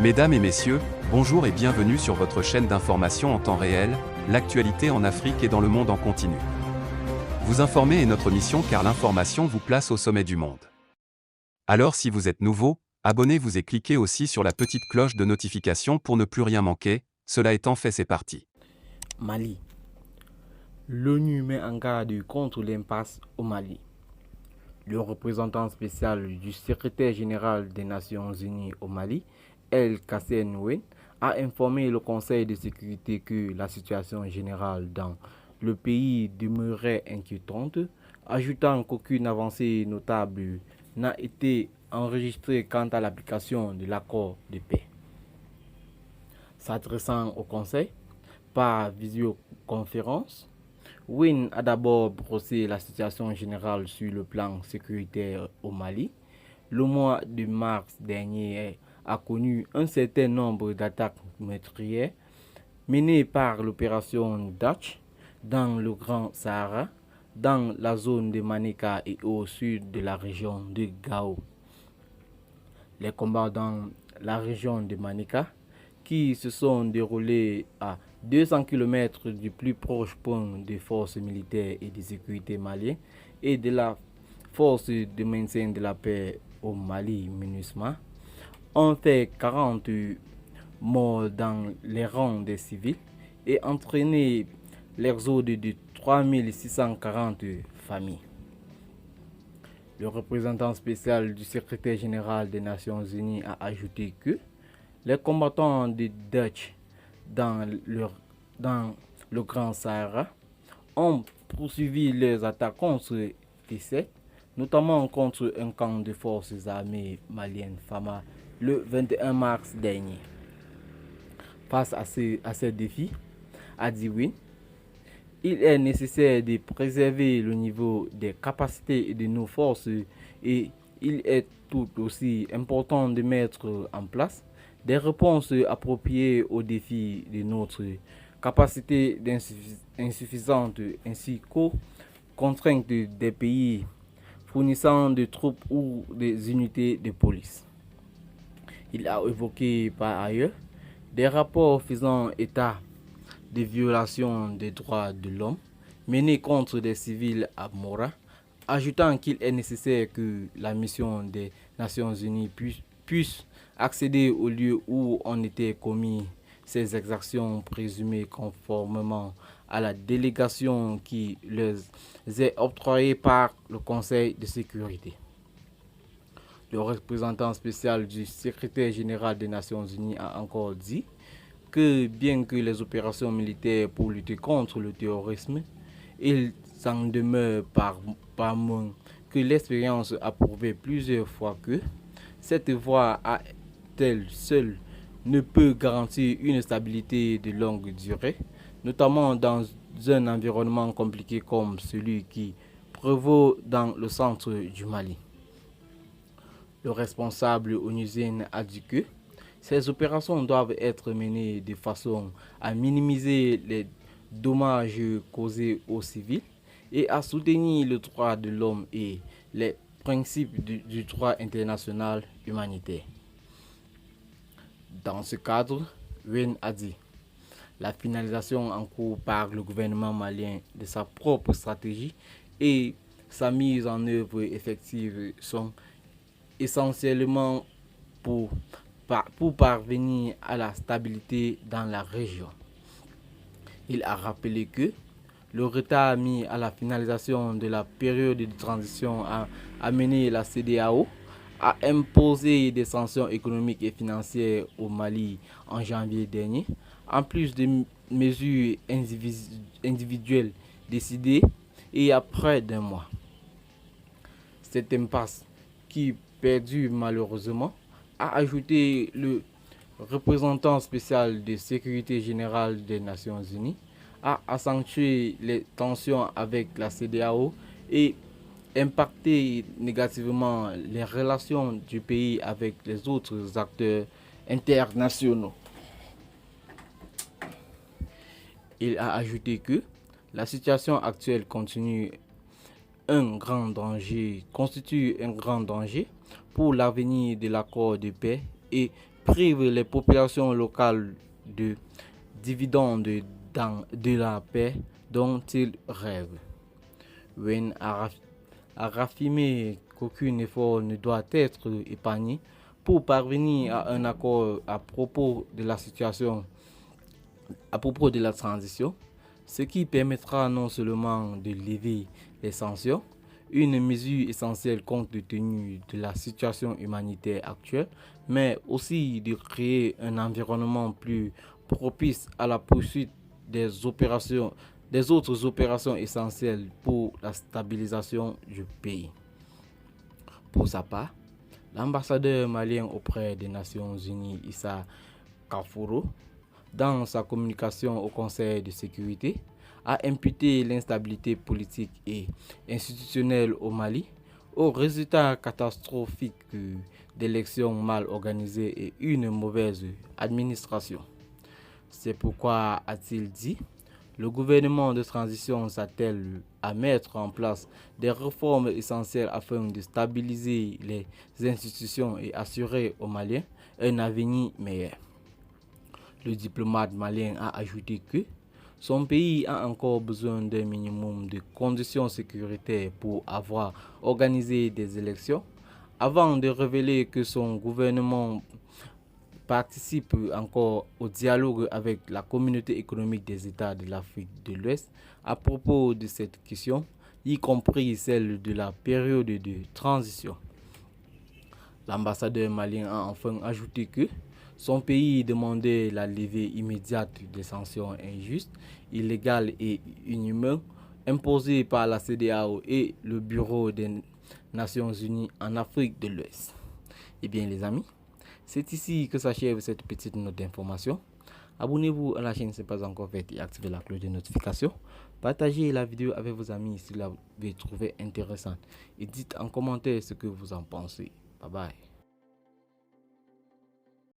Mesdames et messieurs, bonjour et bienvenue sur votre chaîne d'information en temps réel, l'actualité en Afrique et dans le monde en continu. Vous informer est notre mission car l'information vous place au sommet du monde. Alors si vous êtes nouveau, abonnez-vous et cliquez aussi sur la petite cloche de notification pour ne plus rien manquer, cela étant fait c'est parti. Mali. L'ONU met en garde contre l'impasse au Mali. Le représentant spécial du secrétaire général des Nations Unies au Mali, El Kassen Wen, a informé le Conseil de sécurité que la situation générale dans le pays demeurait inquiétante, ajoutant qu'aucune avancée notable n'a été enregistrée quant à l'application de l'accord de paix. S'adressant au Conseil par visioconférence, Win a d'abord brossé la situation générale sur le plan sécuritaire au Mali. Le mois de mars dernier a connu un certain nombre d'attaques meurtrières menées par l'opération Dutch dans le Grand Sahara, dans la zone de Manika et au sud de la région de Gao. Les combats dans la région de Manika, qui se sont déroulés à 200 km du plus proche point des forces militaires et de sécurité maliennes et de la force de maintien de la paix au Mali, MINUSMA, ont fait 40 morts dans les rangs des civils et entraîné l'exode de 3640 familles. Le représentant spécial du secrétaire général des Nations Unies a ajouté que les combattants de Dutch dans le Grand Sahara ont poursuivi leurs attaques contre T7, notamment contre un camp de forces armées maliennes FAMA le 21 mars dernier. Face à ces défis, a dit Win, il est nécessaire de préserver le niveau des capacités de nos forces et il est tout aussi important de mettre en place des réponses appropriées aux défis de notre capacité insuffisante ainsi qu'aux contraintes des pays fournissant des troupes ou des unités de police. Il a évoqué par ailleurs des rapports faisant état des violations des droits de l'homme menées contre des civils à Mora, ajoutant qu'il est nécessaire que la mission des Nations Unies puisse accéder aux lieux où ont été commis ces exactions présumées conformément à la délégation qui les est octroyée par le Conseil de sécurité. Le représentant spécial du secrétaire général des Nations Unies a encore dit que bien que les opérations militaires pour lutter contre le terrorisme, il s'en demeure par moins que l'expérience a prouvé plusieurs fois que cette voie à elle seule ne peut garantir une stabilité de longue durée, notamment dans un environnement compliqué comme celui qui prévaut dans le centre du Mali. Le responsable onusien a dit que ces opérations doivent être menées de façon à minimiser les dommages causés aux civils et à soutenir le droit de l'homme et les principes du droit international humanitaire. Dans ce cadre, Wen a dit la finalisation en cours par le gouvernement malien de sa propre stratégie et sa mise en œuvre effective sont essentiellement pour parvenir à la stabilité dans la région. Il a rappelé que le retard mis à la finalisation de la période de transition a amené la CEDEAO à imposer des sanctions économiques et financières au Mali en janvier dernier, en plus de mesures individuelles décidées il y a près d'un mois. Cette impasse qui perdure malheureusement, a ajouté le représentant spécial de sécurité générale des Nations Unies, a accentué les tensions avec la CEDEAO et impacté négativement les relations du pays avec les autres acteurs internationaux. Il a ajouté que la situation actuelle constitue un grand danger pour l'avenir de l'accord de paix et prive les populations locales de dividendes de la paix dont ils rêvent. Wayne a raffirmé qu'aucun effort ne doit être épargné pour parvenir à un accord à propos de la transition, ce qui permettra non seulement de lever les sanctions, une mesure essentielle compte tenu de la situation humanitaire actuelle, mais aussi de créer un environnement plus propice à la poursuite des autres opérations essentielles pour la stabilisation du pays. Pour sa part, l'ambassadeur malien auprès des Nations Unies, Issa Kafuro, dans sa communication au Conseil de sécurité, a imputé l'instabilité politique et institutionnelle au Mali aux résultats catastrophiques d'élections mal organisées et une mauvaise administration. C'est pourquoi, a-t-il dit, le gouvernement de transition s'attelle à mettre en place des réformes essentielles afin de stabiliser les institutions et assurer aux Maliens un avenir meilleur. Le diplomate malien a ajouté que son pays a encore besoin d'un minimum de conditions sécuritaires pour avoir organisé des élections, avant de révéler que son gouvernement participe encore au dialogue avec la communauté économique des États de l'Afrique de l'Ouest à propos de cette question, y compris celle de la période de transition. L'ambassadeur malien a enfin ajouté que son pays demandait la levée immédiate des sanctions injustes, illégales et inhumaines imposées par la CEDEAO et le Bureau des Nations Unies en Afrique de l'Ouest. Eh bien les amis, c'est ici que s'achève cette petite note d'information. Abonnez-vous à la chaîne si ce n'est pas encore fait et activez la cloche de notification. Partagez la vidéo avec vos amis si vous l'avez trouvée intéressante. Et dites en commentaire ce que vous en pensez. Bye bye.